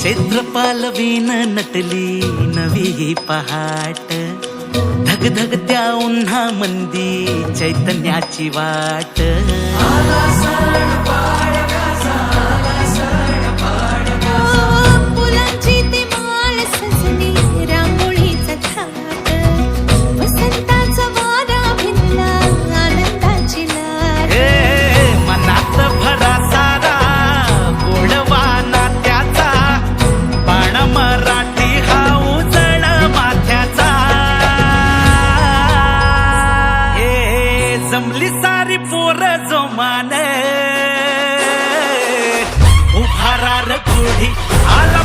चैत्रपालवीन नटली नवी ही पहाट, धग धग त्या उन्हा मंदी चैतन्याची वाट। फुलांची ती माळ सजली रांगोळीचा थाट, वसंताचा वारा भिनला आनंदाची लाट। मनात भरा सारा गोडवा नात्याचा, बाण मराठी हा उजळ माथ्याचा। जमली सारी पोर जोमाने, उभारा र गुढी आला